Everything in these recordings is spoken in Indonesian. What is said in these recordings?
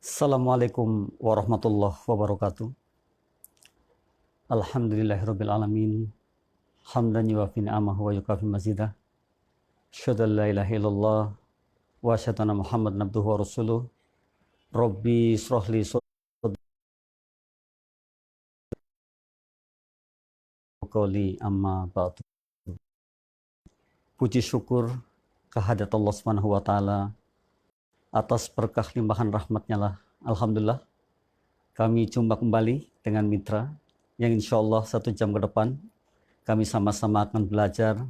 Assalamualaikum warahmatullahi wabarakatuh. Alhamdulillahirrabbilalamin. Hamdan yuwafi ni'amahu wa yukafi mazidah. Asyhadu an la ilaha illallah wa asyhadu anna Muhammadan abduhu wa rasuluh. Rabbi shrah li sadri qawli amma ba'du. Puji syukur kehadirat Allah Subhanahu wa taala atas berkah limpahan rahmatnya lah. Alhamdulillah kami jumpa kembali dengan mitra yang insya Allah 1 jam ke depan kami sama-sama akan belajar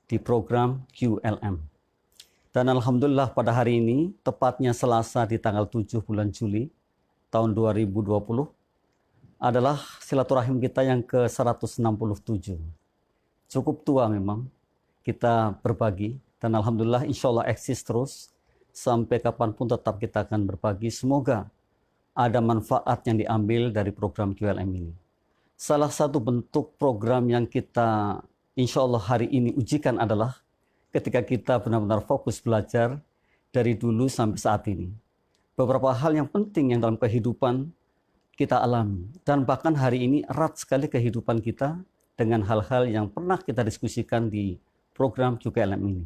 di program QLM. Dan Alhamdulillah pada hari ini, tepatnya Selasa di tanggal 7 bulan Juli tahun 2020, adalah silaturahim kita yang ke-167. Cukup tua memang kita berbagi, dan Alhamdulillah insya Allah eksis terus, sampai kapanpun tetap kita akan berbagi. Semoga ada manfaat yang diambil dari program QLM ini. Salah satu bentuk program yang kita insya Allah hari ini ujikan adalah ketika kita benar-benar fokus belajar dari dulu sampai saat ini. Beberapa hal yang penting yang dalam kehidupan kita alami. Dan bahkan hari ini erat sekali kehidupan kita dengan hal-hal yang pernah kita diskusikan di program QLM ini.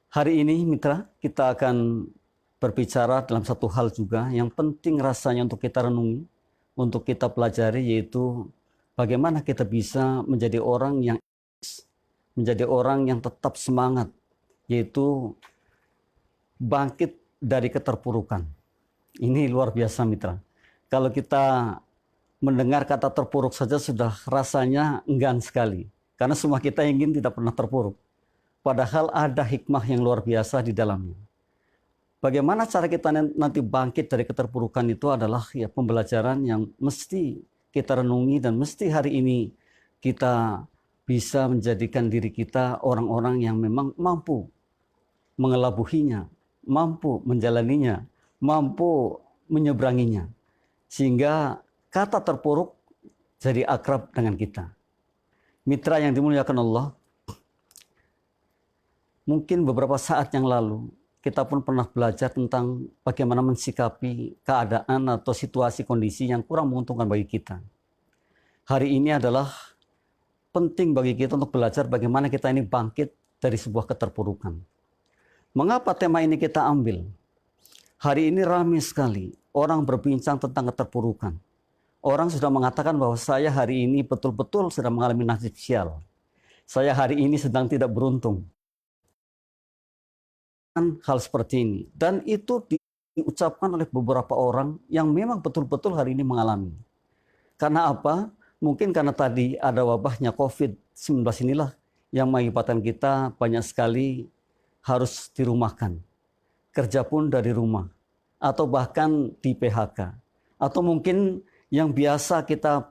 Hari ini mitra, kita akan berbicara dalam satu hal juga yang penting rasanya untuk kita renungi, untuk kita pelajari, yaitu bagaimana kita bisa menjadi orang yang tetap semangat, yaitu bangkit dari keterpurukan. Ini luar biasa mitra. Kalau kita mendengar kata terpuruk saja sudah rasanya enggan sekali, karena semua kita ingin tidak pernah terpuruk. Padahal ada hikmah yang luar biasa di dalamnya. Bagaimana cara kita nanti bangkit dari keterpurukan itu adalah ya pembelajaran yang mesti kita renungi, dan mesti hari ini kita bisa menjadikan diri kita orang-orang yang memang mampu mengelabuhinya, mampu menjalaninya, mampu menyeberanginya. Sehingga kata terpuruk jadi akrab dengan kita. Mitra yang dimuliakan Allah, mungkin beberapa saat yang lalu kita pun pernah belajar tentang bagaimana mensikapi keadaan atau situasi kondisi yang kurang menguntungkan bagi kita. Hari ini adalah penting bagi kita untuk belajar bagaimana kita ini bangkit dari sebuah keterpurukan. Mengapa tema ini kita ambil? Hari ini ramai sekali orang berbincang tentang keterpurukan. Orang sudah mengatakan bahwa saya hari ini betul-betul sedang mengalami nasib sial. Saya hari ini sedang tidak beruntung. Hal seperti ini, dan itu diucapkan oleh beberapa orang yang memang betul-betul hari ini mengalami. Karena apa? Mungkin karena tadi ada wabahnya COVID-19 inilah yang mengakibatkan kita banyak sekali harus dirumahkan, kerja pun dari rumah, atau bahkan di PHK, atau mungkin yang biasa kita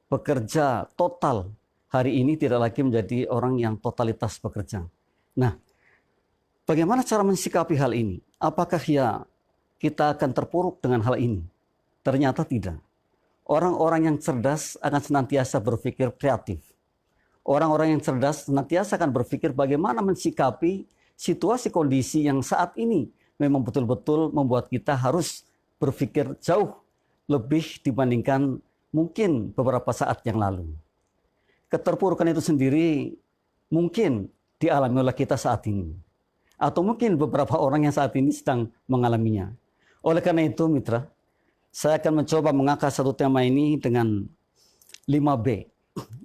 bekerja total hari ini tidak lagi menjadi orang yang totalitas bekerja. Nah, bagaimana cara mensikapi hal ini? Apakah ya kita akan terpuruk dengan hal ini? Ternyata tidak. Orang-orang yang cerdas akan senantiasa berpikir kreatif. Orang-orang yang cerdas senantiasa akan berpikir bagaimana mensikapi situasi kondisi yang saat ini memang betul-betul membuat kita harus berpikir jauh lebih dibandingkan mungkin beberapa saat yang lalu. Keterpurukan itu sendiri mungkin dialami oleh kita saat ini, atau mungkin beberapa orang yang saat ini sedang mengalaminya. Oleh karena itu mitra, saya akan mencoba mengangkat satu tema ini dengan 5B.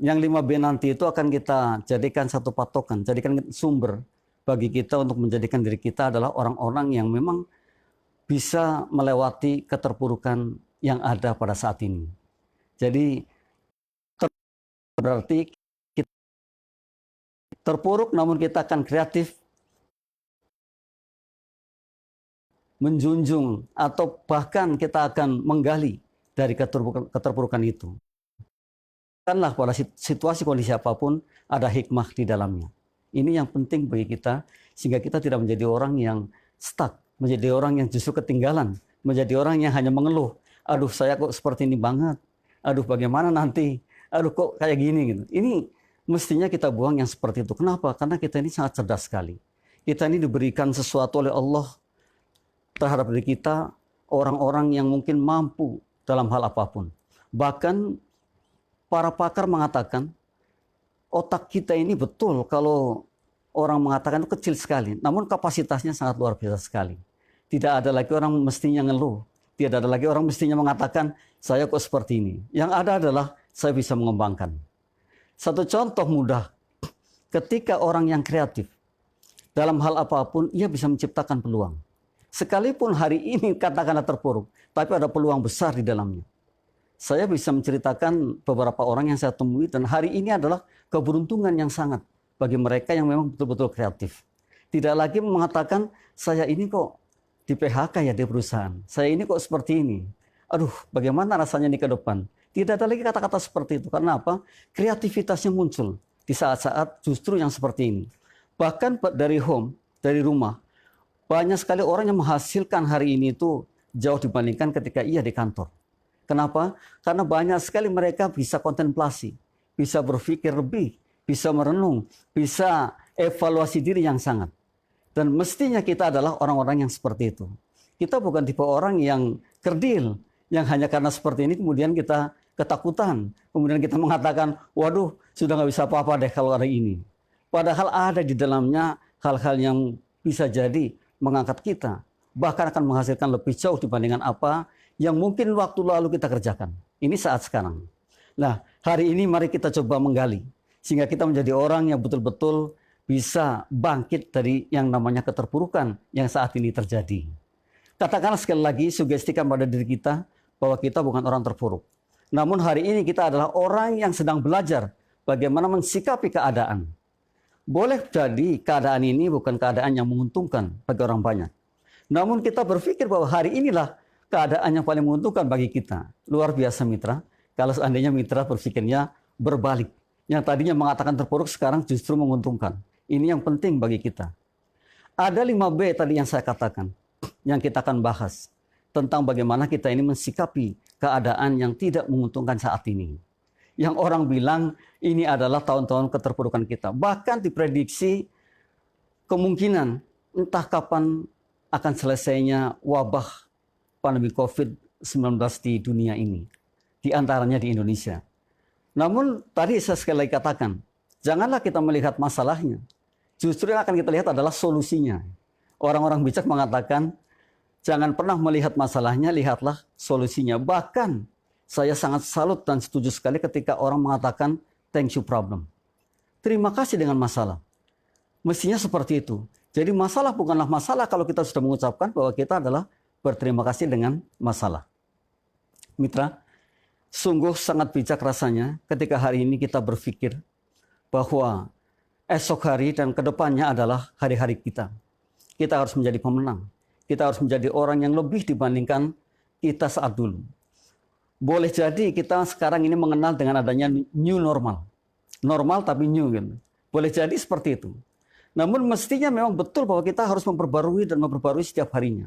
Yang 5B nanti itu akan kita jadikan satu patokan, jadikan sumber bagi kita untuk menjadikan diri kita adalah orang-orang yang memang bisa melewati keterpurukan yang ada pada saat ini. Jadi berarti kita terpuruk namun kita akan kreatif, menjunjung, atau bahkan kita akan menggali dari keterpurukan itu. Karena pada situasi kondisi apapun ada hikmah di dalamnya. Ini yang penting bagi kita, sehingga kita tidak menjadi orang yang stuck, menjadi orang yang justru ketinggalan, menjadi orang yang hanya mengeluh, aduh saya kok seperti ini banget, aduh bagaimana nanti, aduh kok kayak gini gitu. Ini mestinya kita buang yang seperti itu. Kenapa? Karena kita ini sangat cerdas sekali. Kita ini diberikan sesuatu oleh Allah terhadap diri kita orang-orang yang mungkin mampu dalam hal apapun. Bahkan para pakar mengatakan otak kita ini betul kalau orang mengatakan itu kecil sekali, namun kapasitasnya sangat luar biasa sekali. Tidak ada lagi orang mestinya ngeluh, tidak ada lagi orang mestinya mengatakan saya kok seperti ini. Yang ada adalah saya bisa mengembangkan. Satu contoh mudah, ketika orang yang kreatif dalam hal apapun ia bisa menciptakan peluang. Sekalipun hari ini katakanlah terpuruk, tapi ada peluang besar di dalamnya. Saya bisa menceritakan beberapa orang yang saya temui dan hari ini adalah keberuntungan yang sangat bagi mereka yang memang betul-betul kreatif. Tidak lagi mengatakan saya ini kok di PHK ya di perusahaan. Saya ini kok seperti ini. Aduh, bagaimana rasanya di ke depan? Tidak ada lagi kata-kata seperti itu. Karena apa? Kreativitasnya muncul di saat-saat justru yang seperti ini. Bahkan dari rumah, banyak sekali orang yang menghasilkan hari ini itu jauh dibandingkan ketika ia di kantor. Kenapa? Karena banyak sekali mereka bisa kontemplasi, bisa berpikir lebih, bisa merenung, bisa evaluasi diri yang sangat. Dan mestinya kita adalah orang-orang yang seperti itu. Kita bukan tipe orang yang kerdil, yang hanya karena seperti ini kemudian kita ketakutan. Kemudian kita mengatakan, waduh sudah nggak bisa apa-apa deh kalau hari ini. Padahal ada di dalamnya hal-hal yang bisa jadi mengangkat kita. Bahkan akan menghasilkan lebih jauh dibandingkan apa yang mungkin waktu lalu kita kerjakan. Ini saat sekarang. Nah, hari ini mari kita coba menggali. Sehingga kita menjadi orang yang betul-betul bisa bangkit dari yang namanya keterpurukan yang saat ini terjadi. Katakanlah sekali lagi, sugestikan pada diri kita bahwa kita bukan orang terpuruk. Namun hari ini kita adalah orang yang sedang belajar bagaimana mensikapi keadaan. Boleh jadi keadaan ini bukan keadaan yang menguntungkan bagi orang banyak. Namun kita berpikir bahwa hari inilah keadaan yang paling menguntungkan bagi kita. Luar biasa mitra, kalau seandainya mitra berpikirnya berbalik. Yang tadinya mengatakan terpuruk sekarang justru menguntungkan. Ini yang penting bagi kita. Ada 5B tadi yang saya katakan, yang kita akan bahas. Tentang bagaimana kita ini mensikapi keadaan yang tidak menguntungkan saat ini. Yang orang bilang ini adalah tahun-tahun keterpurukan kita. Bahkan diprediksi kemungkinan entah kapan akan selesainya wabah pandemi COVID-19 di dunia ini. Di antaranya di Indonesia. Namun tadi saya sekali lagi katakan, janganlah kita melihat masalahnya. Justru yang akan kita lihat adalah solusinya. Orang-orang bijak mengatakan, jangan pernah melihat masalahnya, lihatlah solusinya. Bahkan saya sangat salut dan setuju sekali ketika orang mengatakan, thank you problem. Terima kasih dengan masalah. Mestinya seperti itu. Jadi masalah bukanlah masalah kalau kita sudah mengucapkan bahwa kita adalah berterima kasih dengan masalah. Mitra, sungguh sangat bijak rasanya ketika hari ini kita berpikir bahwa esok hari dan kedepannya adalah hari-hari kita. Kita harus menjadi pemenang. Kita harus menjadi orang yang lebih dibandingkan kita saat dulu. Boleh jadi kita sekarang ini mengenal dengan adanya new normal. Normal tapi new gitu. Boleh jadi seperti itu. Namun mestinya memang betul bahwa kita harus memperbarui dan memperbarui setiap harinya.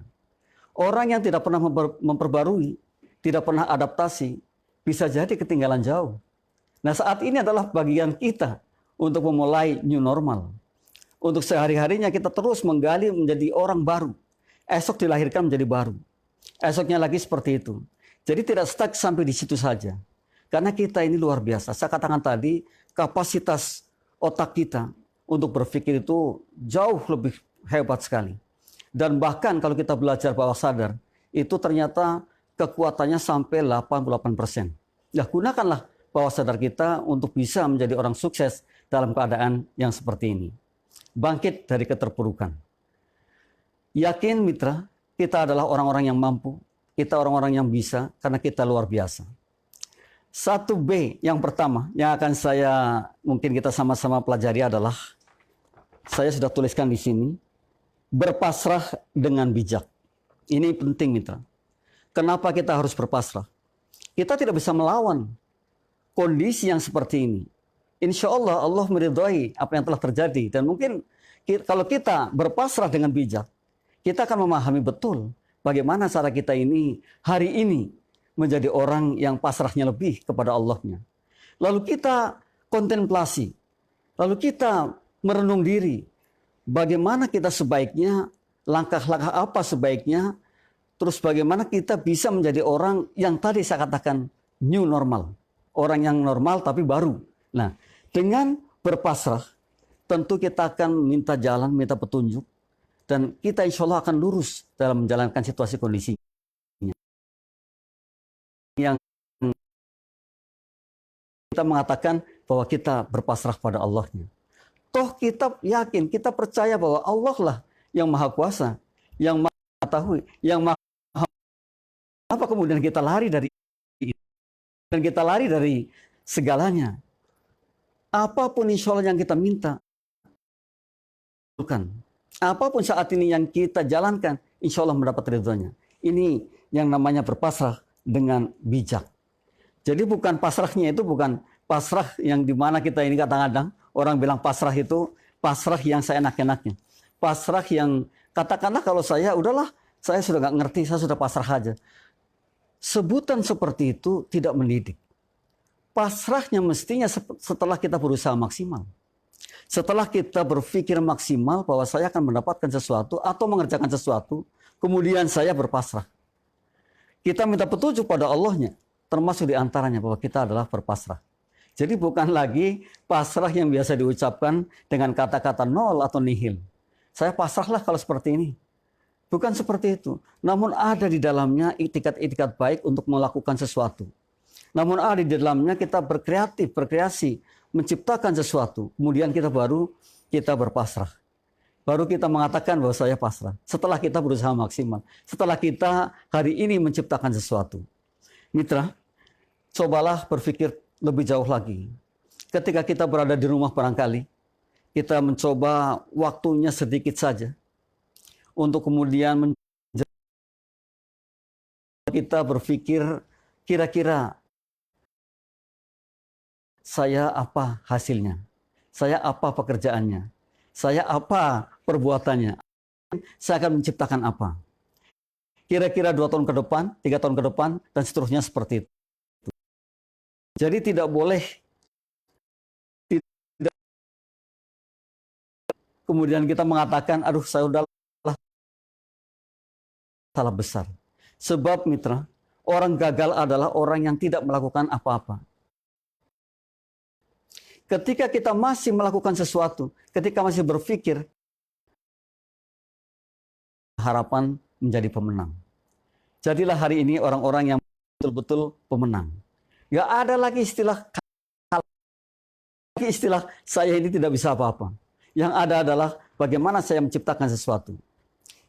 Orang yang tidak pernah memperbarui, tidak pernah adaptasi, bisa jadi ketinggalan jauh. Nah saat ini adalah bagian kita untuk memulai new normal. Untuk sehari-harinya kita terus menggali menjadi orang baru. Esok dilahirkan menjadi baru. Esoknya lagi seperti itu. Jadi tidak stuck sampai di situ saja. Karena kita ini luar biasa. Saya katakan tadi, kapasitas otak kita untuk berpikir itu jauh lebih hebat sekali. Dan bahkan kalau kita belajar bawah sadar, itu ternyata kekuatannya sampai 88%. Ya gunakanlah bawah sadar kita untuk bisa menjadi orang sukses dalam keadaan yang seperti ini. Bangkit dari keterpurukan. Yakin mitra, kita adalah orang-orang yang mampu, kita orang-orang yang bisa karena kita luar biasa. 1B yang pertama yang akan mungkin kita sama-sama pelajari adalah, saya sudah tuliskan di sini, berpasrah dengan bijak. Ini penting mitra. Kenapa kita harus berpasrah? Kita tidak bisa melawan kondisi yang seperti ini. Insya Allah, Allah meridhai apa yang telah terjadi. Dan mungkin kalau kita berpasrah dengan bijak, kita akan memahami betul bagaimana cara kita ini hari ini menjadi orang yang pasrahnya lebih kepada Allahnya. Lalu kita kontemplasi, lalu kita merenung diri, bagaimana kita sebaiknya, langkah-langkah apa sebaiknya Terus bagaimana kita bisa menjadi orang yang tadi saya katakan new normal. Orang yang normal tapi baru. Nah, dengan berpasrah, tentu kita akan minta jalan, minta petunjuk. Dan kita insya Allah akan lurus dalam menjalankan situasi kondisi. Yang kita mengatakan bahwa kita berpasrah pada Allahnya. Toh kita yakin, kita percaya bahwa Allah lah yang maha kuasa, yang maha mengetahui, yang maha. Apa kemudian kita lari dari itu? Dan kita lari dari segalanya. Apapun insya Allah yang kita minta, bukan. Apapun saat ini yang kita jalankan, insya Allah mendapat ridhonya. Ini yang namanya berpasrah dengan bijak. Jadi bukan pasrahnya itu bukan pasrah yang dimana kita ini kadang-kadang orang bilang pasrah itu pasrah yang saya enak-enaknya. Pasrah yang katakanlah kalau saya udahlah, saya sudah nggak ngerti, saya sudah pasrah aja. Sebutan seperti itu tidak mendidik. Pasrahnya mestinya setelah kita berusaha maksimal. Setelah kita berpikir maksimal bahwa saya akan mendapatkan sesuatu atau mengerjakan sesuatu, kemudian saya berpasrah. Kita minta petunjuk pada Allahnya, termasuk diantaranya bahwa kita adalah berpasrah. Jadi bukan lagi pasrah yang biasa diucapkan dengan kata-kata nol atau nihil. Saya pasrahlah kalau seperti ini. Bukan seperti itu. Namun ada di dalamnya itikat-itikat baik untuk melakukan sesuatu. Namun ada di dalamnya kita berkreatif, berkreasi, menciptakan sesuatu. Kemudian kita berpasrah. Baru kita mengatakan bahwa saya pasrah. Setelah kita berusaha maksimal. Setelah kita hari ini menciptakan sesuatu. Mitra, cobalah berpikir lebih jauh lagi. Ketika kita berada di rumah barangkali, kita mencoba waktunya sedikit saja. Untuk kemudian kita berpikir kira-kira saya apa hasilnya? Saya apa pekerjaannya? Saya apa perbuatannya? Saya akan menciptakan apa? Kira-kira 2 tahun ke depan, 3 tahun ke depan, dan seterusnya seperti itu. Jadi tidak boleh kemudian kita mengatakan, aduh saya udah salah besar. Sebab mitra, orang gagal adalah orang yang tidak melakukan apa-apa. Ketika kita masih melakukan sesuatu, ketika masih berpikir, harapan menjadi pemenang. Jadilah hari ini orang-orang yang betul-betul pemenang. Gak ada lagi istilah saya ini tidak bisa apa-apa. Yang ada adalah bagaimana saya menciptakan sesuatu.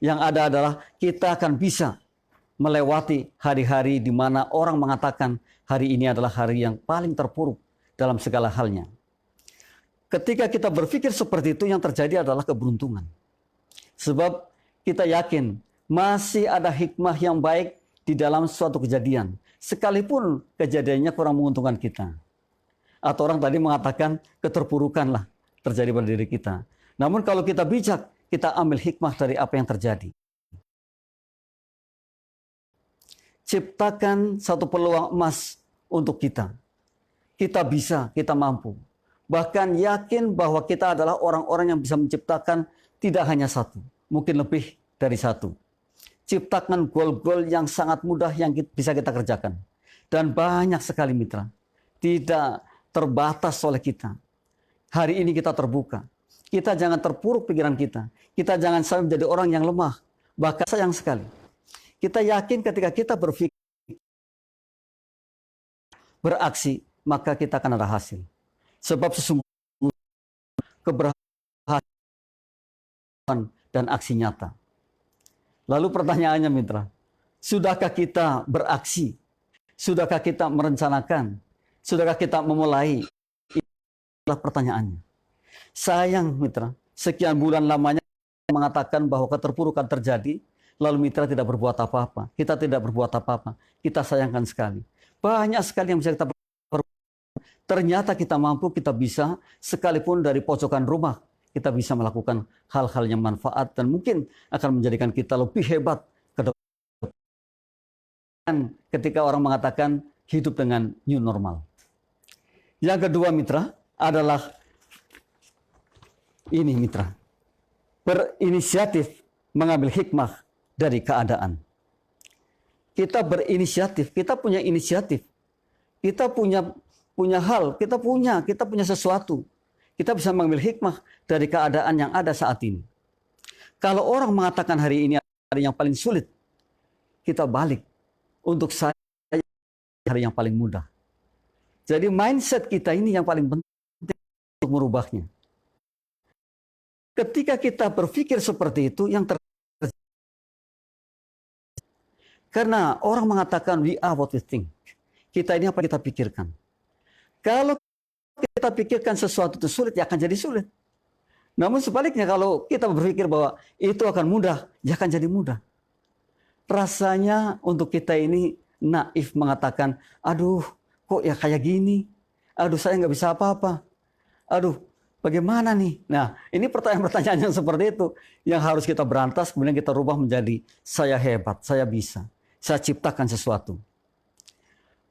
Yang ada adalah kita akan bisa melewati hari-hari di mana orang mengatakan hari ini adalah hari yang paling terpuruk dalam segala halnya. Ketika kita berpikir seperti itu, yang terjadi adalah keberuntungan. Sebab kita yakin masih ada hikmah yang baik di dalam suatu kejadian. Sekalipun kejadiannya kurang menguntungkan kita. Atau orang tadi mengatakan keterpurukanlah terjadi pada diri kita. Namun kalau kita bijak, kita ambil hikmah dari apa yang terjadi. Ciptakan satu peluang emas untuk kita. Kita bisa, kita mampu. Bahkan yakin bahwa kita adalah orang-orang yang bisa menciptakan tidak hanya satu, mungkin lebih dari satu. Ciptakan goal-goal yang sangat mudah yang bisa kita kerjakan. Dan banyak sekali mitra. Tidak terbatas oleh kita. Hari ini kita terbuka. Kita jangan terpuruk pikiran kita. Kita jangan sampai menjadi orang yang lemah. Bahkan sayang sekali. Kita yakin ketika kita berpikir, beraksi, maka kita akan ada hasil. Sebab sesungguhnya keberhasilan dan aksi nyata. Lalu pertanyaannya mitra, sudahkah kita beraksi? Sudahkah kita merencanakan? Sudahkah kita memulai? Itulah pertanyaannya. Sayang mitra, sekian bulan lamanya mengatakan bahwa keterpurukan terjadi, lalu mitra tidak berbuat apa-apa. Kita tidak berbuat apa-apa. Kita sayangkan sekali. Banyak sekali yang bisa kita berbuat. Ternyata kita mampu, kita bisa, sekalipun dari pojokan rumah, kita bisa melakukan hal-hal yang manfaat dan mungkin akan menjadikan kita lebih hebat ke depan ketika orang mengatakan hidup dengan new normal. Yang kedua mitra adalah ini mitra, berinisiatif mengambil hikmah dari keadaan. kita berinisiatif, kita punya inisiatif, kita punya hal, kita punya sesuatu. Kita bisa mengambil hikmah dari keadaan yang ada saat ini. Kalau orang mengatakan hari ini hari yang paling sulit, kita balik untuk saya hari yang paling mudah. Jadi mindset kita ini yang paling penting untuk merubahnya. Ketika kita berpikir seperti itu, yang karena orang mengatakan we are what we think. Kita ini apa kita pikirkan. Kalau kita pikirkan sesuatu itu sulit, ya akan jadi sulit. Namun sebaliknya kalau kita berpikir bahwa itu akan mudah, ya akan jadi mudah. Rasanya untuk kita ini naif mengatakan, aduh kok ya kayak gini. Aduh saya nggak bisa apa-apa. Aduh bagaimana nih? Nah ini pertanyaan-pertanyaan yang seperti itu yang harus kita berantas, kemudian kita rubah menjadi saya hebat, saya bisa. Saya ciptakan sesuatu.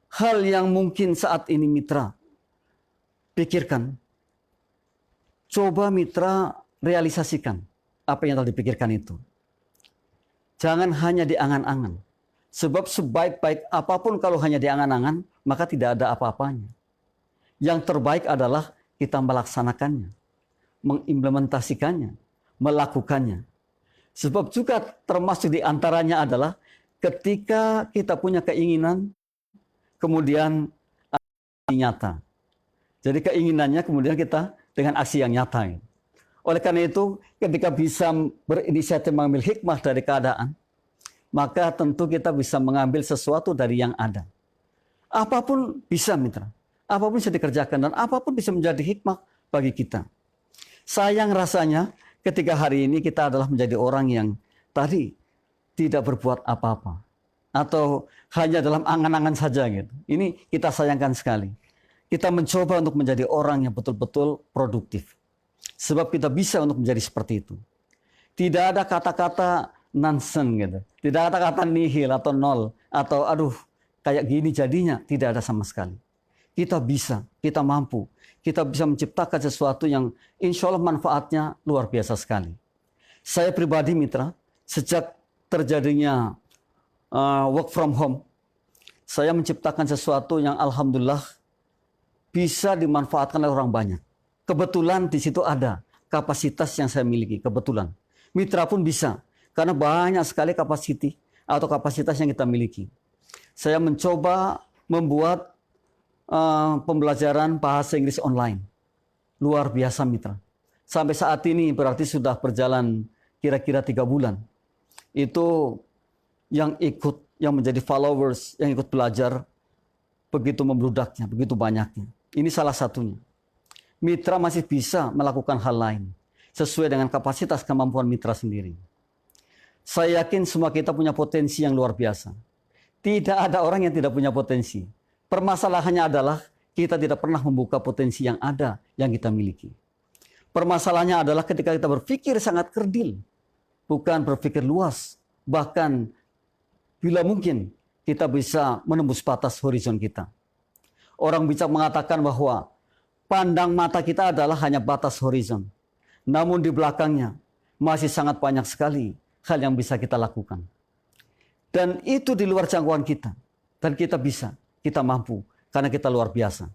Hal yang mungkin saat ini mitra pikirkan. Coba mitra realisasikan apa yang telah dipikirkan itu. Jangan hanya diangan-angan. Sebab sebaik-baik apapun kalau hanya diangan-angan, maka tidak ada apa-apanya. Yang terbaik adalah kita melaksanakannya, mengimplementasikannya, melakukannya. Sebab juga termasuk diantaranya adalah ketika kita punya keinginan, kemudian aksi nyata. Jadi keinginannya kemudian kita dengan aksi yang nyata. Oleh karena itu, ketika bisa berinisiatif mengambil hikmah dari keadaan, maka tentu kita bisa mengambil sesuatu dari yang ada. Apapun bisa mitra, apapun bisa dikerjakan dan apapun bisa menjadi hikmah bagi kita. Sayang rasanya ketika hari ini kita adalah menjadi orang yang tadi tidak berbuat apa-apa atau hanya dalam angan-angan saja gitu. Ini kita sayangkan sekali. Kita mencoba untuk menjadi orang yang betul-betul produktif. Sebab kita bisa untuk menjadi seperti itu. Tidak ada kata-kata nonsense gitu. Tidak ada kata nihil atau nol atau aduh kayak gini jadinya, tidak ada sama sekali. Kita bisa, kita mampu. Kita bisa menciptakan sesuatu yang insya Allah manfaatnya luar biasa sekali. Saya pribadi mitra, sejak terjadinya work from home, saya menciptakan sesuatu yang alhamdulillah bisa dimanfaatkan oleh orang banyak. Kebetulan di situ ada kapasitas yang saya miliki, kebetulan. Mitra pun bisa, karena banyak sekali kapasitas yang kita miliki. Saya mencoba membuat pembelajaran bahasa Inggris online. Luar biasa mitra. Sampai saat ini berarti sudah berjalan kira-kira 3 bulan. Itu yang menjadi followers, yang ikut belajar, begitu membludaknya, begitu banyaknya. Ini salah satunya. Mitra masih bisa melakukan hal lain sesuai dengan kapasitas kemampuan mitra sendiri. Saya yakin semua kita punya potensi yang luar biasa. Tidak ada orang yang tidak punya potensi. Permasalahannya adalah kita tidak pernah membuka potensi yang ada yang kita miliki. Permasalahannya adalah ketika kita berpikir sangat kerdil, bukan berpikir luas, bahkan bila mungkin kita bisa menembus batas horizon kita. Orang bisa mengatakan bahwa pandang mata kita adalah hanya batas horizon. Namun di belakangnya masih sangat banyak sekali hal yang bisa kita lakukan. Dan itu di luar jangkauan kita. Dan kita bisa, kita mampu, karena kita luar biasa.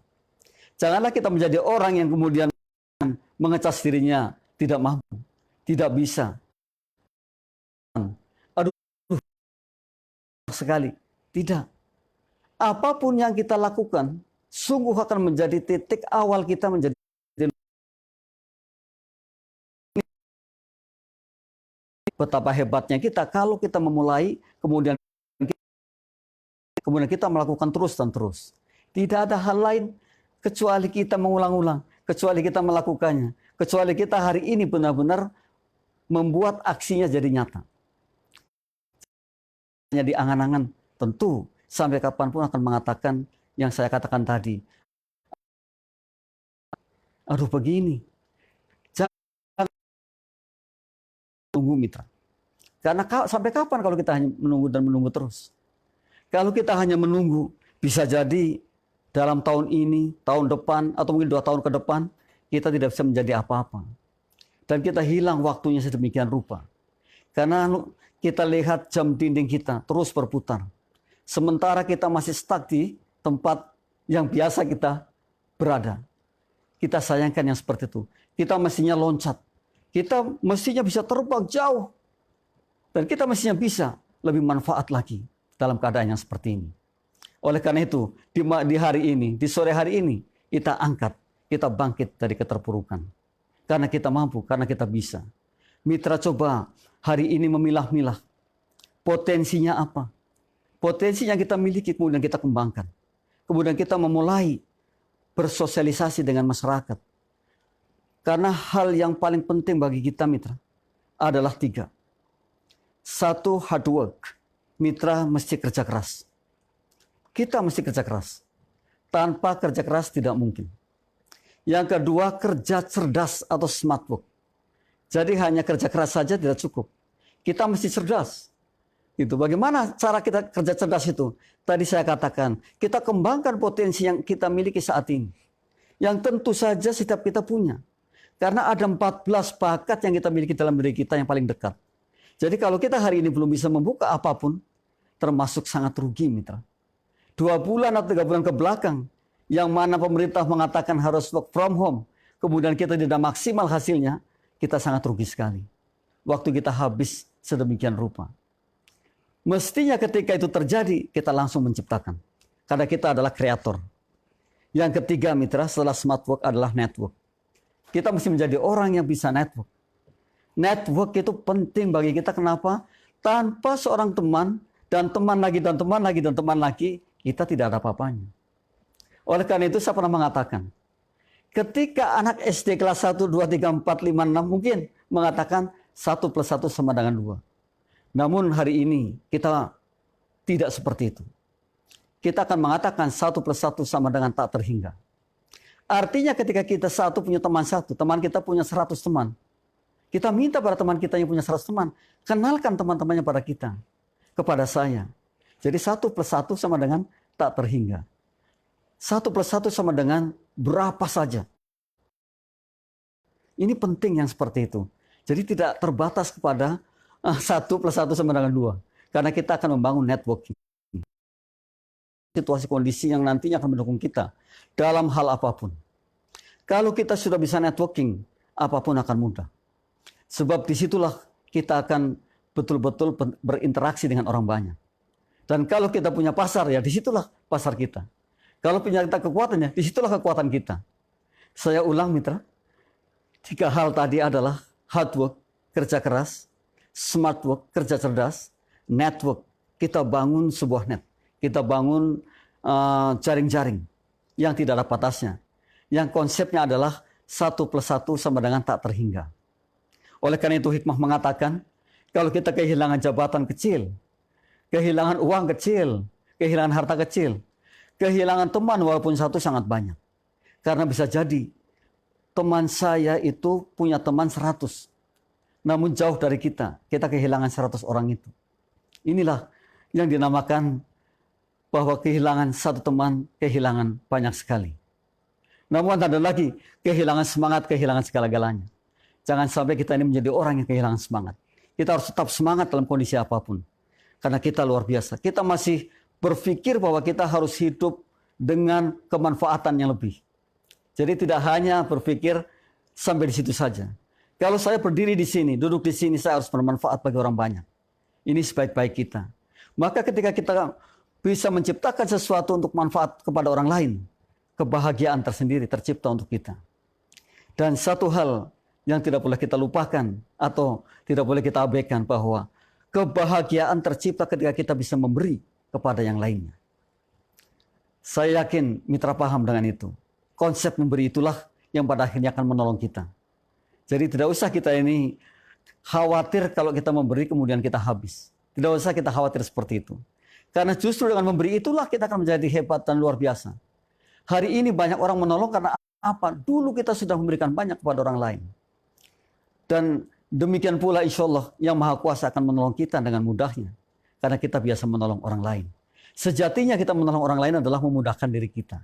Janganlah kita menjadi orang yang kemudian mengecas dirinya tidak mampu, tidak bisa. Aduh, sekali. Tidak. Apapun yang kita lakukan, sungguh akan menjadi titik awal kita menjadi betapa hebatnya kita kalau kita memulai, kemudian kita melakukan terus dan terus. Tidak ada hal lain kecuali kita mengulang-ulang, kecuali kita melakukannya, kecuali kita hari ini benar-benar membuat aksinya jadi nyata. Hanya di angan-angan, tentu sampai kapanpun akan mengatakan yang saya katakan tadi. Aduh begini. Jangan tunggu mitra. Karena sampai kapan kalau kita hanya menunggu dan menunggu terus? Kalau kita hanya menunggu, bisa jadi dalam tahun ini, tahun depan, atau mungkin 2 tahun ke depan, kita tidak bisa menjadi apa-apa. Dan kita hilang waktunya sedemikian rupa. Karena kita lihat jam dinding kita terus berputar. Sementara kita masih stuck di tempat yang biasa kita berada. Kita sayangkan yang seperti itu. Kita mestinya loncat. Kita mestinya bisa terbang jauh. Dan kita mestinya bisa lebih manfaat lagi dalam keadaan yang seperti ini. Oleh karena itu, di hari ini, di sore hari ini, kita angkat, kita bangkit dari keterpurukan. Karena kita mampu, karena kita bisa. Mitra, coba hari ini memilah-milah. Potensinya apa? Potensi yang kita miliki kemudian kita kembangkan. Kemudian kita memulai bersosialisasi dengan masyarakat. Karena hal yang paling penting bagi kita, mitra, adalah 3. 1, hard work. Mitra mesti kerja keras. Kita mesti kerja keras. Tanpa kerja keras tidak mungkin. Yang kedua, kerja cerdas atau smart work. Jadi hanya kerja keras saja tidak cukup. Kita mesti cerdas. Itu bagaimana cara kita kerja cerdas itu? Tadi saya katakan, kita kembangkan potensi yang kita miliki saat ini. Yang tentu saja setiap kita punya. Karena ada 14 bakat yang kita miliki dalam diri kita yang paling dekat. Jadi kalau kita hari ini belum bisa membuka apapun, termasuk sangat rugi, mitra. 2 bulan atau 3 bulan ke belakang, yang mana pemerintah mengatakan harus work from home, kemudian kita tidak maksimal hasilnya, kita sangat rugi sekali. Waktu kita habis sedemikian rupa. Mestinya ketika itu terjadi, kita langsung menciptakan. Karena kita adalah kreator. Yang ketiga, mitra, setelah smart work adalah network. Kita mesti menjadi orang yang bisa network. Network itu penting bagi kita. Kenapa? Tanpa seorang teman, dan teman lagi, dan teman lagi, dan teman lagi, kita tidak ada apa-apanya. Oleh karena itu saya pernah mengatakan, ketika anak SD kelas 1, 2, 3, 4, 5, 6 mungkin mengatakan 1 plus 1 sama dengan 2. Namun hari ini kita tidak seperti itu. Kita akan mengatakan 1 plus 1 sama dengan tak terhingga. Artinya ketika kita satu punya teman satu, teman kita punya 100 teman. Kita minta pada teman kita yang punya 100 teman, kenalkan teman-temannya pada kita, kepada saya. Jadi 1 plus 1 sama dengan tak terhingga. 1 plus 1 sama dengan berapa saja. Ini penting yang seperti itu. Jadi tidak terbatas kepada 1 plus 1 sama dengan 2. Karena kita akan membangun networking. Situasi kondisi yang nantinya akan mendukung kita dalam hal apapun. Kalau kita sudah bisa networking, apapun akan mudah. Sebab disitulah kita akan betul-betul berinteraksi dengan orang banyak. Dan kalau kita punya pasar, ya disitulah pasar kita. Kalau punya kita kekuatannya, disitulah kekuatan kita. Saya ulang, mitra. 3 hal tadi adalah hard work, kerja keras, smart work, kerja cerdas, network. Kita bangun sebuah net. Kita bangun jaring-jaring yang tidak ada batasnya. Yang konsepnya adalah 1 plus 1 sama dengan tak terhingga. Oleh karena itu hikmah mengatakan, kalau kita kehilangan jabatan kecil, kehilangan uang kecil, kehilangan harta kecil, kehilangan teman walaupun satu sangat banyak. Karena bisa jadi teman saya itu punya teman 100. Namun jauh dari kita kehilangan 100 orang itu. Inilah yang dinamakan bahwa kehilangan satu teman, kehilangan banyak sekali. Namun ada lagi, kehilangan semangat, kehilangan segala-galanya. Jangan sampai kita ini menjadi orang yang kehilangan semangat. Kita harus tetap semangat dalam kondisi apapun. Karena kita luar biasa. Kita masih berpikir bahwa kita harus hidup dengan kemanfaatan yang lebih. Jadi tidak hanya berpikir sampai di situ saja. Kalau saya berdiri di sini, duduk di sini, saya harus bermanfaat bagi orang banyak. Ini sebaik-baik kita. Maka ketika kita bisa menciptakan sesuatu untuk manfaat kepada orang lain, kebahagiaan tersendiri tercipta untuk kita. Dan satu hal yang tidak boleh kita lupakan atau tidak boleh kita abaikan, bahwa kebahagiaan tercipta ketika kita bisa memberi kepada yang lainnya. Saya yakin mitra paham dengan itu. Konsep memberi itulah yang pada akhirnya akan menolong kita. Jadi tidak usah kita ini khawatir kalau kita memberi kemudian kita habis. Tidak usah kita khawatir seperti itu. Karena justru dengan memberi itulah kita akan menjadi hebat dan luar biasa. Hari ini banyak orang menolong karena apa? Dulu kita sudah memberikan banyak kepada orang lain. Dan demikian pula insya Allah yang Maha Kuasa akan menolong kita dengan mudahnya. Karena kita biasa menolong orang lain. Sejatinya kita menolong orang lain adalah memudahkan diri kita.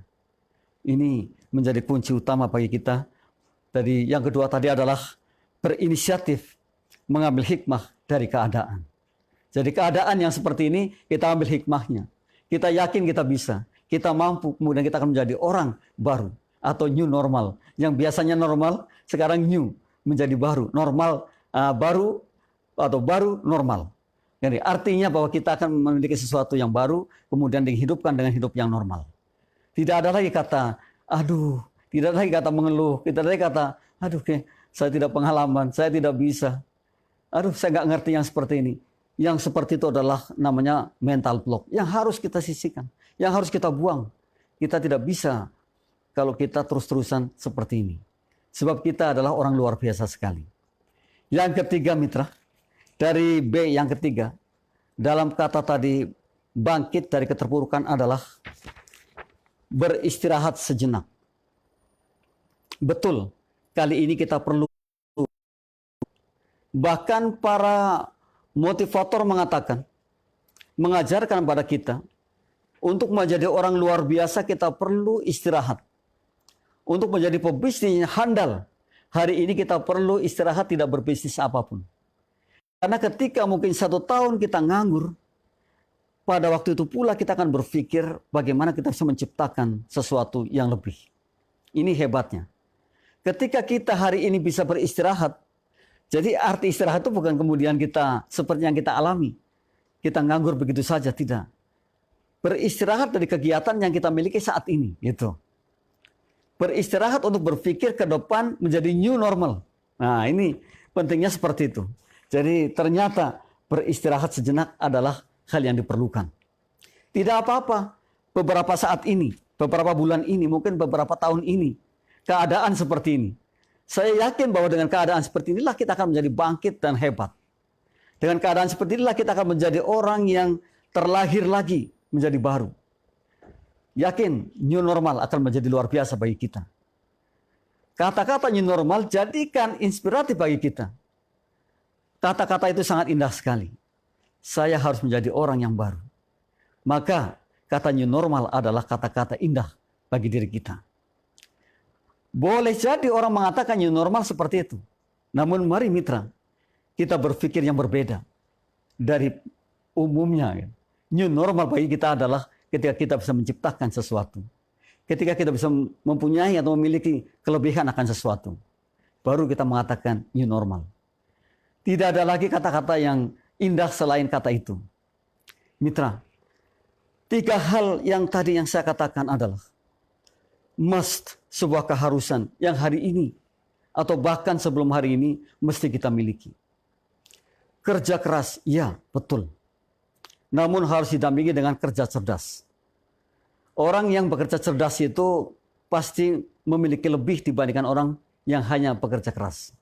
Ini menjadi kunci utama bagi kita. Jadi yang kedua tadi adalah berinisiatif mengambil hikmah dari keadaan. Jadi keadaan yang seperti ini kita ambil hikmahnya. Kita yakin kita bisa. Kita mampu, kemudian kita akan menjadi orang baru atau new normal. Yang biasanya normal, sekarang new menjadi baru. Normal, baru atau baru normal. Jadi artinya bahwa kita akan memiliki sesuatu yang baru, kemudian dihidupkan dengan hidup yang normal. Tidak ada lagi kata, aduh, tidak ada lagi kata mengeluh, tidak ada lagi kata, aduh, saya tidak pengalaman, saya tidak bisa. Aduh, saya nggak ngerti yang seperti ini. Yang seperti itu adalah namanya mental block, yang harus kita sisihkan, yang harus kita buang. Kita tidak bisa kalau kita terus-terusan seperti ini. Sebab kita adalah orang luar biasa sekali. Yang ketiga mitra, dari B yang ketiga, dalam kata tadi bangkit dari keterpurukan adalah beristirahat sejenak. Betul, kali ini kita perlu. Bahkan para motivator mengatakan, mengajarkan pada kita, untuk menjadi orang luar biasa kita perlu istirahat. Untuk menjadi pebisnis handal, hari ini kita perlu istirahat, tidak berbisnis apapun. Karena ketika mungkin 1 tahun kita nganggur, pada waktu itu pula kita akan berpikir bagaimana kita bisa menciptakan sesuatu yang lebih. Ini hebatnya. Ketika kita hari ini bisa beristirahat, jadi arti istirahat itu bukan kemudian kita seperti yang kita alami. Kita nganggur begitu saja, tidak. Beristirahat dari kegiatan yang kita miliki saat ini. Gitu. Beristirahat untuk berpikir ke depan menjadi new normal. Nah ini pentingnya seperti itu. Jadi ternyata beristirahat sejenak adalah hal yang diperlukan. Tidak apa-apa. Beberapa saat ini, beberapa bulan ini, mungkin beberapa tahun ini, keadaan seperti ini. Saya yakin bahwa dengan keadaan seperti inilah kita akan menjadi bangkit dan hebat. Dengan keadaan seperti inilah kita akan menjadi orang yang terlahir lagi menjadi baru. Yakin new normal akan menjadi luar biasa bagi kita. Kata-kata new normal jadikan inspiratif bagi kita. Kata-kata itu sangat indah sekali. Saya harus menjadi orang yang baru. Maka kata new normal adalah kata-kata indah bagi diri kita. Boleh jadi orang mengatakan new normal seperti itu. Namun mari mitra, kita berpikir yang berbeda dari umumnya. New normal bagi kita adalah ketika kita bisa menciptakan sesuatu. Ketika kita bisa mempunyai atau memiliki kelebihan akan sesuatu. Baru kita mengatakan new normal. Tidak ada lagi kata-kata yang indah selain kata itu. Mitra, 3 hal yang tadi yang saya katakan adalah must, sebuah keharusan yang hari ini atau bahkan sebelum hari ini mesti kita miliki. Kerja keras, ya betul. Namun harus didampingi dengan kerja cerdas. Orang yang bekerja cerdas itu pasti memiliki lebih dibandingkan orang yang hanya bekerja keras.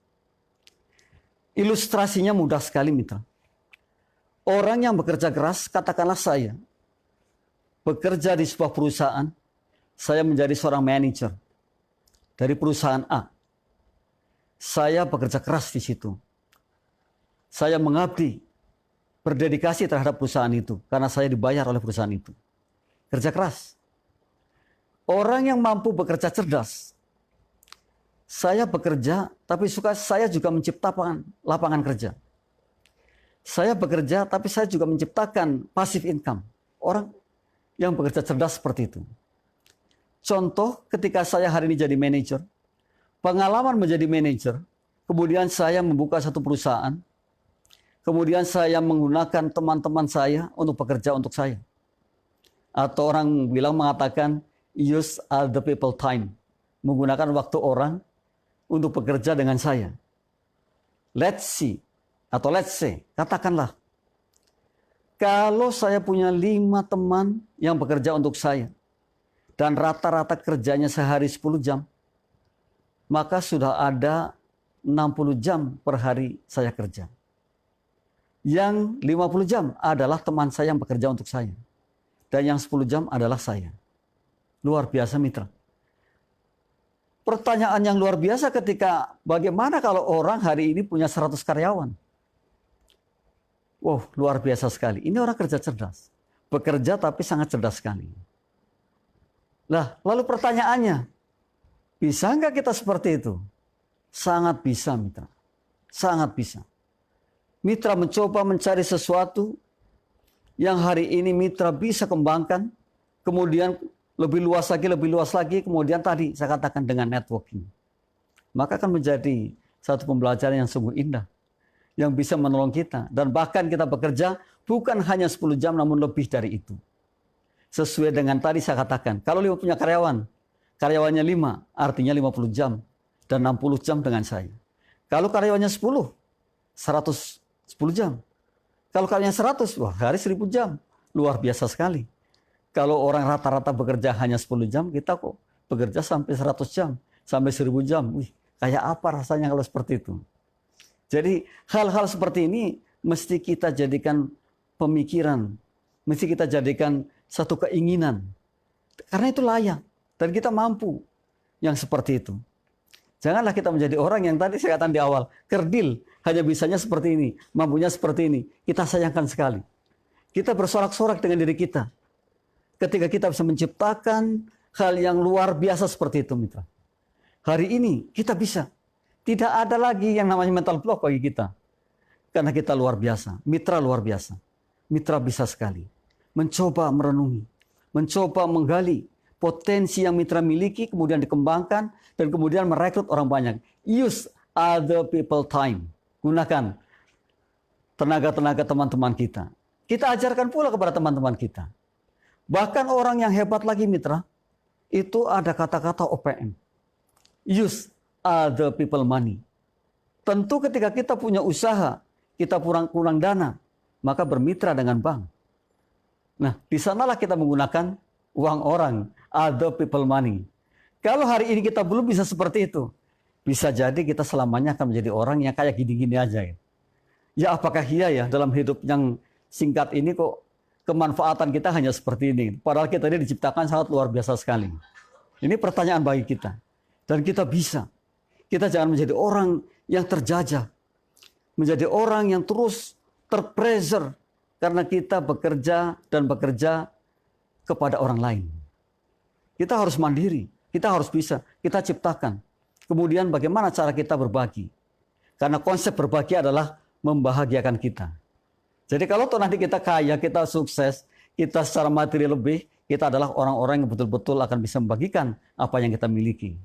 Ilustrasinya mudah sekali mitra. Orang yang bekerja keras, katakanlah saya, bekerja di sebuah perusahaan, saya menjadi seorang manajer dari perusahaan A. Saya bekerja keras di situ. Saya mengabdi, berdedikasi terhadap perusahaan itu karena saya dibayar oleh perusahaan itu. Kerja keras. Orang yang mampu bekerja cerdas. Saya bekerja, tapi saya juga menciptakan lapangan kerja. Saya bekerja, tapi saya juga menciptakan passive income. Orang yang bekerja cerdas seperti itu. Contoh ketika saya hari ini jadi manajer, pengalaman menjadi manajer, kemudian saya membuka satu perusahaan, kemudian saya menggunakan teman-teman saya untuk bekerja untuk saya. Atau orang bilang mengatakan, use other people time. Menggunakan waktu orang untuk bekerja dengan saya. Let's see, atau let's say, katakanlah, kalau saya punya 5 teman yang bekerja untuk saya, dan rata-rata kerjanya sehari 10 jam, maka sudah ada 60 jam per hari saya kerja. Yang 50 jam adalah teman saya yang bekerja untuk saya. Dan yang 10 jam adalah saya. Luar biasa mitra. Pertanyaan yang luar biasa ketika bagaimana kalau orang hari ini punya 100 karyawan? Wow, luar biasa sekali. Ini orang kerja cerdas. Bekerja tapi sangat cerdas sekali. Lah, lalu pertanyaannya, bisa nggak kita seperti itu? Sangat bisa, mitra. Sangat bisa. Mitra mencoba mencari sesuatu yang hari ini mitra bisa kembangkan, kemudian lebih luas lagi, kemudian tadi saya katakan dengan networking. Maka akan menjadi satu pembelajaran yang sungguh indah, yang bisa menolong kita. Dan bahkan kita bekerja bukan hanya 10 jam, namun lebih dari itu. Sesuai dengan tadi saya katakan, kalau 5 punya karyawan, karyawannya 5, artinya 50 jam, dan 60 jam dengan saya. Kalau karyawannya 10, 110 jam. Kalau karyawannya 100, wah hari 1000 jam. Luar biasa sekali. Kalau orang rata-rata bekerja hanya 10 jam, kita kok bekerja sampai 100 jam, sampai 1000 jam. Wih, kayak apa rasanya kalau seperti itu? Jadi hal-hal seperti ini mesti kita jadikan pemikiran, mesti kita jadikan satu keinginan. Karena itu layak dan kita mampu yang seperti itu. Janganlah kita menjadi orang yang tadi saya katakan di awal, kerdil, hanya bisanya seperti ini, mampunya seperti ini. Kita sayangkan sekali. Kita bersorak-sorak dengan diri kita. Ketika kita bisa menciptakan hal yang luar biasa seperti itu, mitra. Hari ini kita bisa. Tidak ada lagi yang namanya mental block bagi kita. Karena kita luar biasa, mitra luar biasa. Mitra bisa sekali. Mencoba merenungi, mencoba menggali potensi yang mitra miliki, kemudian dikembangkan, dan kemudian merekrut orang banyak. Use other people time. Gunakan tenaga-tenaga teman-teman kita. Kita ajarkan pula kepada teman-teman kita. Bahkan orang yang hebat lagi mitra, itu ada kata-kata OPM. Use other people money. Tentu ketika kita punya usaha, kita kurang dana, maka bermitra dengan bank. Nah, di sanalah kita menggunakan uang orang, other people money. Kalau hari ini kita belum bisa seperti itu, bisa jadi kita selamanya akan menjadi orang yang kayak gini-gini aja. Ya apakah iya ya dalam hidup yang singkat ini kok kemanfaatan kita hanya seperti ini. Padahal kita ini diciptakan sangat luar biasa sekali. Ini pertanyaan bagi kita. Dan kita bisa. Kita jangan menjadi orang yang terjajah. Menjadi orang yang terus terpressure. Karena kita bekerja dan bekerja kepada orang lain. Kita harus mandiri. Kita harus bisa. Kita ciptakan. Kemudian bagaimana cara kita berbagi. Karena konsep berbagi adalah membahagiakan kita. Jadi kalau nanti kita kaya, kita sukses, kita secara materi lebih, kita adalah orang-orang yang betul-betul akan bisa membagikan apa yang kita miliki.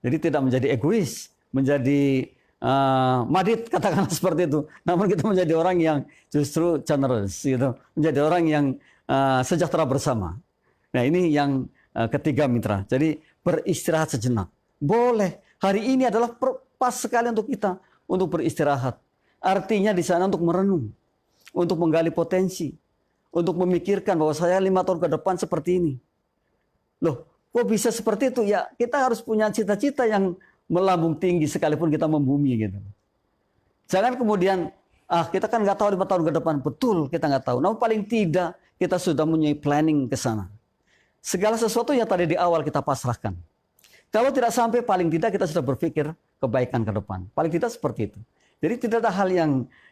Jadi tidak menjadi egois, menjadi madit, katakanlah seperti itu. Namun kita menjadi orang yang justru generous, gitu. Menjadi orang yang sejahtera bersama. Nah ini yang ketiga mitra. Jadi beristirahat sejenak. Boleh. Hari ini adalah pas sekali untuk kita untuk beristirahat. Artinya di sana untuk merenung, untuk menggali potensi, untuk memikirkan bahwa saya 5 tahun ke depan seperti ini. Loh, kok bisa seperti itu? Ya, kita harus punya cita-cita yang melambung tinggi sekalipun kita membumi gitu. Jangan kemudian, kita kan nggak tahu 5 tahun ke depan. Betul, kita nggak tahu. Namun paling tidak kita sudah punya planning ke sana. Segala sesuatu yang tadi di awal kita pasrahkan. Kalau tidak sampai, paling tidak kita sudah berpikir kebaikan ke depan. Paling tidak seperti itu. Jadi tidak ada hal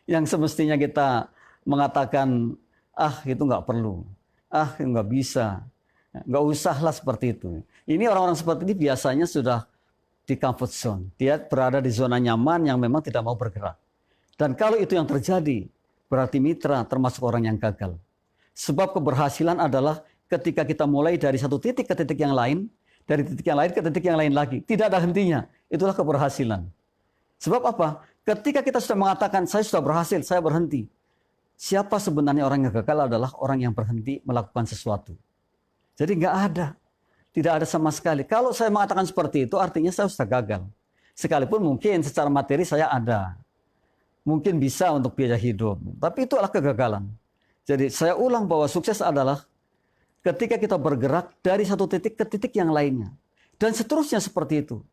yang semestinya kita mengatakan, itu nggak perlu, nggak bisa, nggak usahlah seperti itu. Ini orang-orang seperti ini biasanya sudah di comfort zone. Dia berada di zona nyaman yang memang tidak mau bergerak. Dan kalau itu yang terjadi, berarti mitra termasuk orang yang gagal. Sebab keberhasilan adalah ketika kita mulai dari satu titik ke titik yang lain, dari titik yang lain ke titik yang lain lagi. Tidak ada hentinya. Itulah keberhasilan. Sebab apa? Ketika kita sudah mengatakan, saya sudah berhasil, saya berhenti. Siapa sebenarnya orang yang gagal adalah orang yang berhenti melakukan sesuatu. Jadi nggak ada. Tidak ada sama sekali. Kalau saya mengatakan seperti itu, artinya saya sudah gagal. Sekalipun mungkin secara materi saya ada. Mungkin bisa untuk biaya hidup. Tapi itu adalah kegagalan. Jadi saya ulang bahwa sukses adalah ketika kita bergerak dari satu titik ke titik yang lainnya. Dan seterusnya seperti itu.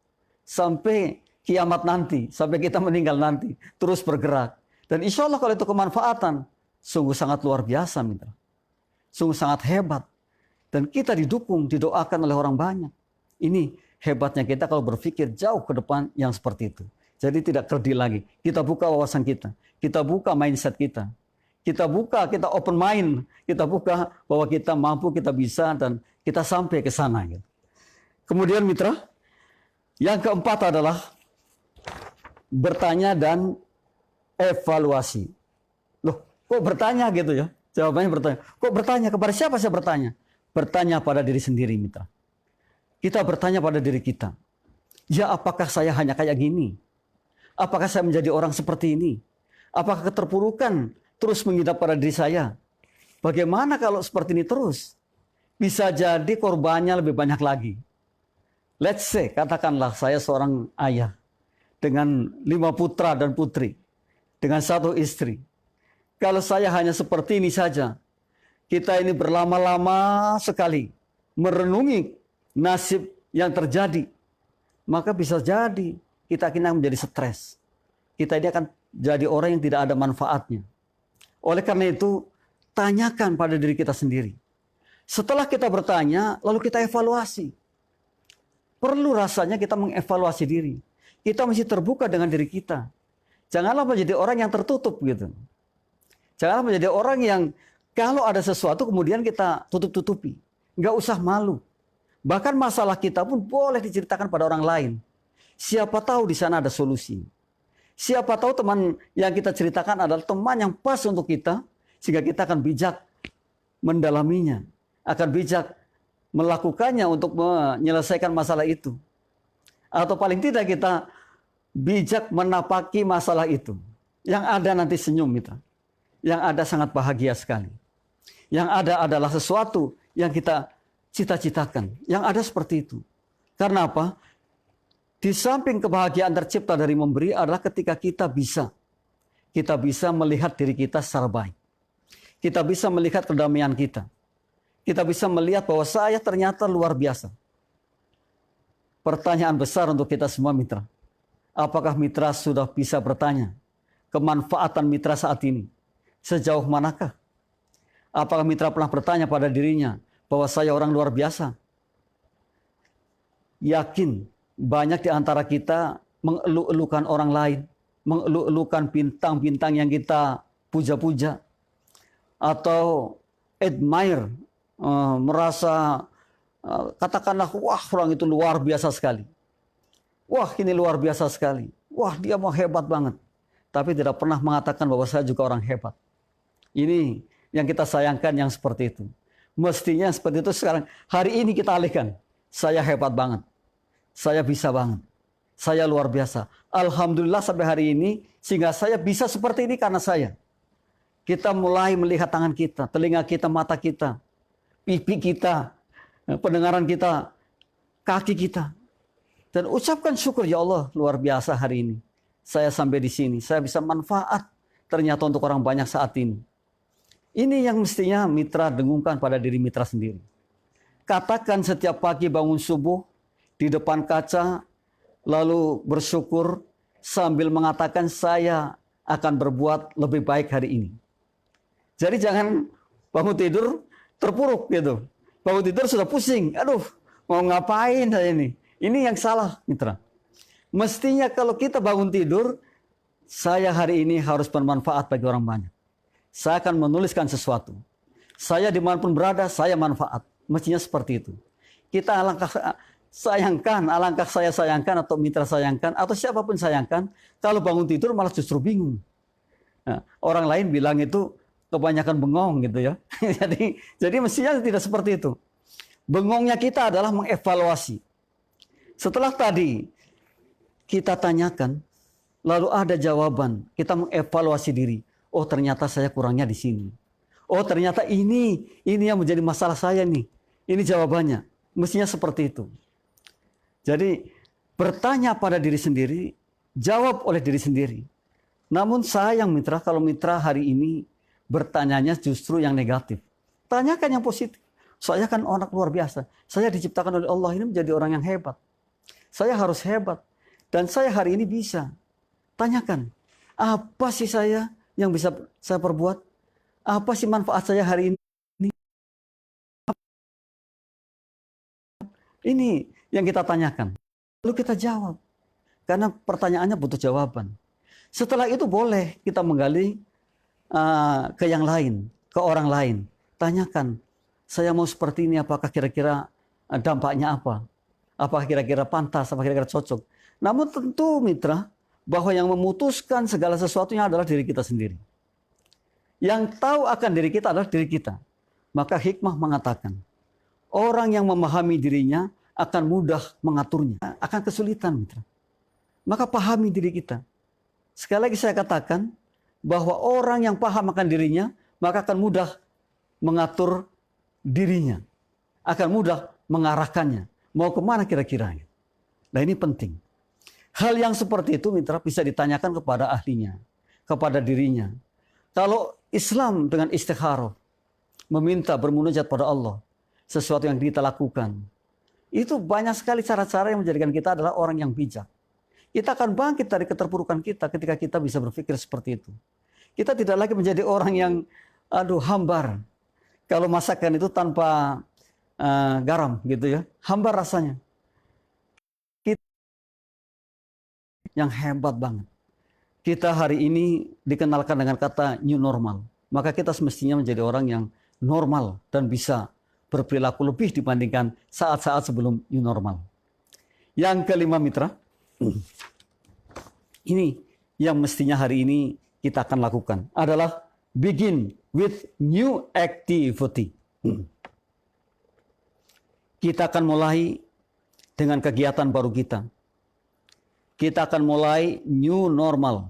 Sampai kiamat nanti, sampai kita meninggal nanti. Terus bergerak. Dan insya Allah kalau itu kemanfaatan, sungguh sangat luar biasa, mitra. Sungguh sangat hebat. Dan kita didukung, didoakan oleh orang banyak. Ini hebatnya kita kalau berpikir jauh ke depan yang seperti itu. Jadi tidak kerdil lagi. Kita buka wawasan kita. Kita buka mindset kita. Kita buka, kita open mind. Kita buka bahwa kita mampu, kita bisa, dan kita sampai ke sana. Gitu. Kemudian mitra, yang keempat adalah bertanya dan evaluasi. Loh, kok bertanya gitu ya? Jawabannya bertanya. Kok bertanya? Kepada siapa saya bertanya? Bertanya pada diri sendiri, mitra. Kita bertanya pada diri kita. Ya, apakah saya hanya kayak gini? Apakah saya menjadi orang seperti ini? Apakah keterpurukan terus mengidap pada diri saya? Bagaimana kalau seperti ini terus? Bisa jadi korbannya lebih banyak lagi. Let's say, katakanlah saya seorang ayah dengan 5 putra dan putri, dengan 1 istri. Kalau saya hanya seperti ini saja, kita ini berlama-lama sekali merenungi nasib yang terjadi, maka bisa jadi kita akan menjadi stres. Kita ini akan jadi orang yang tidak ada manfaatnya. Oleh karena itu, tanyakan pada diri kita sendiri. Setelah kita bertanya, lalu kita evaluasi. Perlu rasanya kita mengevaluasi diri. Kita mesti terbuka dengan diri kita. Janganlah menjadi orang yang tertutup gitu. Janganlah menjadi orang yang kalau ada sesuatu kemudian kita tutup-tutupi. Nggak usah malu. Bahkan masalah kita pun boleh diceritakan pada orang lain. Siapa tahu di sana ada solusi. Siapa tahu teman yang kita ceritakan adalah teman yang pas untuk kita, sehingga kita akan bijak mendalaminya, akan bijak melakukannya untuk menyelesaikan masalah itu. Atau paling tidak kita bijak menapaki masalah itu. Yang ada nanti senyum kita. Yang ada sangat bahagia sekali. Yang ada adalah sesuatu yang kita cita-citakan. Yang ada seperti itu. Karena apa? Di samping kebahagiaan tercipta dari memberi adalah ketika kita bisa melihat diri kita secara baik. Kita bisa melihat kedamaian kita. Kita bisa melihat bahwa saya ternyata luar biasa. Pertanyaan besar untuk kita semua mitra. Apakah mitra sudah bisa bertanya kemanfaatan mitra saat ini? Sejauh manakah? Apakah mitra pernah bertanya pada dirinya bahwa saya orang luar biasa? Yakin banyak di antara kita mengeluh-elukan orang lain, mengeluh-elukan bintang-bintang yang kita puja-puja, atau admire, merasa katakanlah, wah orang itu luar biasa sekali. Wah ini luar biasa sekali. Wah dia mau hebat banget. Tapi tidak pernah mengatakan bahwa saya juga orang hebat. Ini yang kita sayangkan yang seperti itu. Mestinya seperti itu sekarang. Hari ini kita alihkan. Saya hebat banget. Saya bisa banget. Saya luar biasa. Alhamdulillah sampai hari ini. Sehingga saya bisa seperti ini karena saya. Kita mulai melihat tangan kita, telinga kita, mata kita, pipi kita, pendengaran kita, kaki kita. Dan ucapkan syukur, ya Allah luar biasa hari ini. Saya sampai di sini. Saya bisa manfaat ternyata untuk orang banyak saat ini. Ini yang mestinya mitra dengungkan pada diri mitra sendiri. Katakan setiap pagi bangun subuh di depan kaca, lalu bersyukur sambil mengatakan saya akan berbuat lebih baik hari ini. Jadi jangan bangun tidur terpuruk gitu. Bangun tidur sudah pusing. Aduh, mau ngapain saya ini? Ini yang salah, mitra. Mestinya kalau kita bangun tidur, saya hari ini harus bermanfaat bagi orang banyak. Saya akan menuliskan sesuatu. Saya dimanapun berada, saya manfaat. Mestinya seperti itu. Kita alangkah saya sayangkan atau mitra sayangkan atau siapapun sayangkan, kalau bangun tidur malah justru bingung. Nah, orang lain bilang itu kebanyakan bengong gitu ya. jadi mestinya tidak seperti itu. Bengongnya kita adalah mengevaluasi. Setelah tadi kita tanyakan, lalu ada jawaban, kita mengevaluasi diri. Oh ternyata saya kurangnya di sini. Oh ternyata ini yang menjadi masalah saya nih. Ini jawabannya. Mestinya seperti itu. Jadi bertanya pada diri sendiri, jawab oleh diri sendiri. Namun sayang mitra, kalau mitra hari ini bertanyanya justru yang negatif. Tanyakan yang positif. Saya kan orang luar biasa. Saya diciptakan oleh Allah ini menjadi orang yang hebat. Saya harus hebat. Dan saya hari ini bisa. Tanyakan, apa sih saya yang bisa saya perbuat? Apa sih manfaat saya hari ini? Ini yang kita tanyakan. Lalu kita jawab. Karena pertanyaannya butuh jawaban. Setelah itu boleh kita menggali ke yang lain, ke orang lain. Tanyakan, saya mau seperti ini, apakah kira-kira dampaknya apa? Apakah kira-kira pantas, apakah kira-kira cocok? Namun tentu mitra, bahwa yang memutuskan segala sesuatunya adalah diri kita sendiri. Yang tahu akan diri kita adalah diri kita. Maka hikmah mengatakan, orang yang memahami dirinya akan mudah mengaturnya. Akan kesulitan, mitra. Maka pahami diri kita. Sekali lagi saya katakan, bahwa orang yang paham akan dirinya, maka akan mudah mengatur dirinya. Akan mudah mengarahkannya. Mau kemana kira-kira? Nah ini penting. Hal yang seperti itu, mitra, bisa ditanyakan kepada ahlinya, kepada dirinya. Kalau Islam dengan istikharah, meminta bermunajat pada Allah, sesuatu yang kita lakukan, itu banyak sekali cara-cara yang menjadikan kita adalah orang yang bijak. Kita akan bangkit dari keterpurukan kita ketika kita bisa berpikir seperti itu. Kita tidak lagi menjadi orang yang hambar. Kalau masakan itu tanpa garam gitu ya, hambar rasanya. Kita yang hebat banget. Kita hari ini dikenalkan dengan kata new normal. Maka kita semestinya menjadi orang yang normal dan bisa berperilaku lebih dibandingkan saat-saat sebelum new normal. Yang kelima, mitra, ini yang mestinya hari ini kita akan lakukan adalah begin with new activity. Kita akan mulai dengan kegiatan baru kita. Kita akan mulai new normal.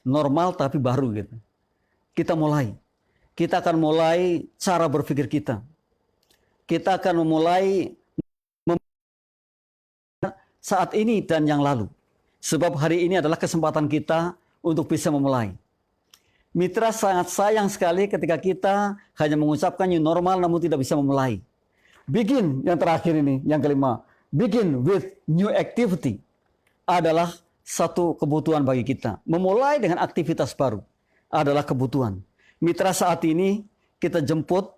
Normal tapi baru gitu. Kita mulai. Kita akan mulai cara berpikir kita. Kita akan memulai saat ini dan yang lalu. Sebab hari ini adalah kesempatan kita untuk bisa memulai. Mitra, sangat sayang sekali ketika kita hanya mengucapkan new normal namun tidak bisa memulai. Begin, yang terakhir ini, yang kelima. Begin with new activity adalah satu kebutuhan bagi kita. Memulai dengan aktivitas baru adalah kebutuhan. Mitra, saat ini kita jemput,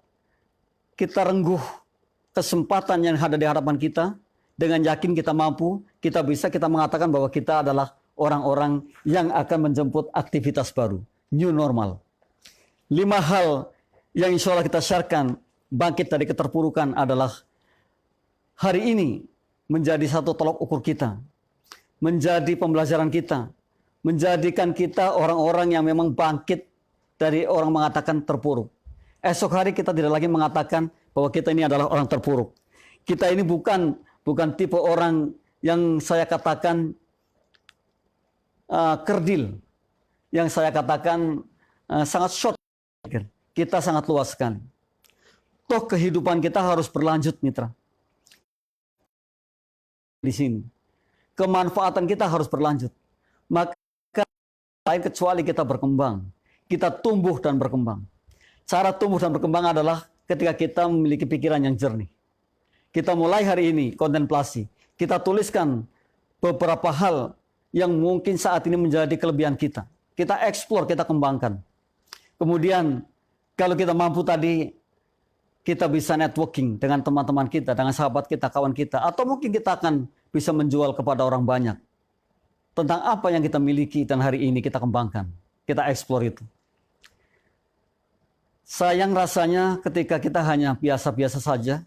kita rengguh kesempatan yang ada di hadapan kita. Dengan yakin kita mampu, kita bisa, kita mengatakan bahwa kita adalah orang-orang yang akan menjemput aktivitas baru. New normal. 5 hal yang insya Allah kita sharekan bangkit dari keterpurukan adalah hari ini menjadi satu tolok ukur kita. Menjadi pembelajaran kita. Menjadikan kita orang-orang yang memang bangkit dari orang mengatakan terpuruk. Esok hari kita tidak lagi mengatakan bahwa kita ini adalah orang terpuruk. Kita ini bukan tipe orang yang saya katakan kerdil. Yang saya katakan sangat short. Kita sangat luas sekali. Toh kehidupan kita harus berlanjut, mitra. Di sini. Kemanfaatan kita harus berlanjut. Maka lain kecuali kita berkembang. Kita tumbuh dan berkembang. Cara tumbuh dan berkembang adalah ketika kita memiliki pikiran yang jernih. Kita mulai hari ini kontemplasi. Kita tuliskan beberapa hal yang mungkin saat ini menjadi kelebihan kita. Kita eksplor, kita kembangkan. Kemudian kalau kita mampu tadi, kita bisa networking dengan teman-teman kita, dengan sahabat kita, kawan kita. Atau mungkin kita akan bisa menjual kepada orang banyak. Tentang apa yang kita miliki dan hari ini kita kembangkan. Kita eksplor itu. Sayang rasanya ketika kita hanya biasa-biasa saja.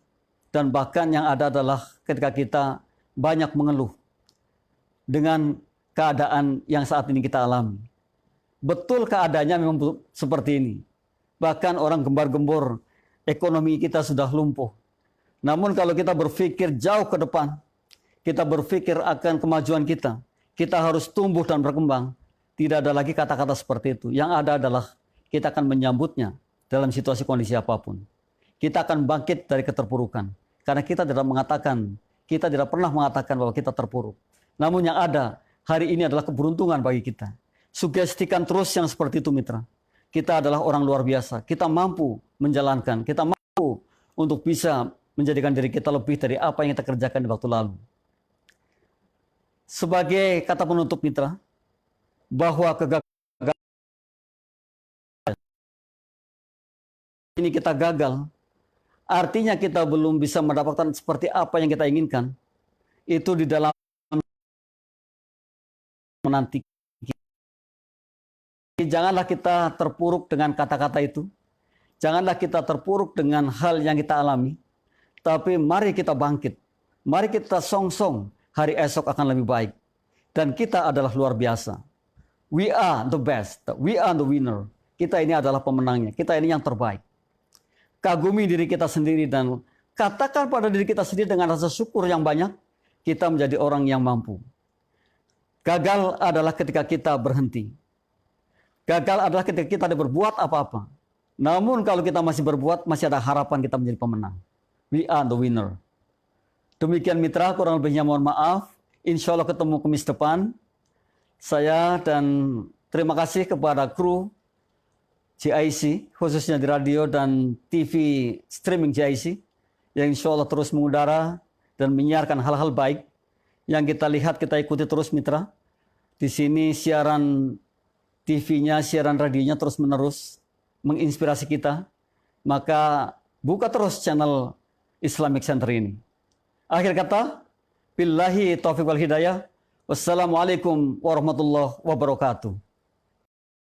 Dan bahkan yang ada adalah ketika kita banyak mengeluh. Dengan keadaan yang saat ini kita alami. Betul keadaannya memang seperti ini. Bahkan orang gembar-gembor, ekonomi kita sudah lumpuh. Namun kalau kita berpikir jauh ke depan, kita berpikir akan kemajuan kita harus tumbuh dan berkembang. Tidak ada lagi kata-kata seperti itu. Yang ada adalah kita akan menyambutnya dalam situasi kondisi apapun. Kita akan bangkit dari keterpurukan. Karena kita tidak pernah mengatakan bahwa kita terpuruk. Namun yang ada hari ini adalah keberuntungan bagi kita. Sugestikan terus yang seperti itu, mitra. Kita adalah orang luar biasa. Kita mampu menjalankan. Kita mampu untuk bisa menjadikan diri kita lebih dari apa yang kita kerjakan di waktu lalu. Sebagai kata penutup, mitra, bahwa kegagalan ini kita gagal, artinya kita belum bisa mendapatkan seperti apa yang kita inginkan. Itu di dalam menanti. Janganlah kita terpuruk dengan kata-kata itu. Janganlah kita terpuruk dengan hal yang kita alami. Tapi mari kita bangkit. Mari kita song-song. Hari esok akan lebih baik. Dan kita adalah luar biasa. We are the best. We are the winner. kita ini adalah pemenangnya, kita ini yang terbaik. Kagumi diri kita sendiri dan katakan pada diri kita sendiri dengan rasa syukur yang banyak, kita menjadi orang yang mampu. Gagal adalah ketika kita berhenti. Gagal adalah ketika kita tidak berbuat apa-apa. Namun kalau kita masih berbuat, masih ada harapan kita menjadi pemenang. We are the winner. Demikian mitra, kurang lebihnya mohon maaf. Insya Allah ketemu Kamis depan. Saya dan terima kasih kepada kru JIC, khususnya di radio dan TV streaming JIC, yang insya Allah terus mengudara dan menyiarkan hal-hal baik. Yang kita lihat, kita ikuti terus mitra. Di sini siaran TV-nya, siaran radionya terus menerus menginspirasi kita. Maka buka terus channel Islamic Center ini. Akhir kata, billahi taufiq wal hidayah. Wassalamualaikum warahmatullahi wabarakatuh.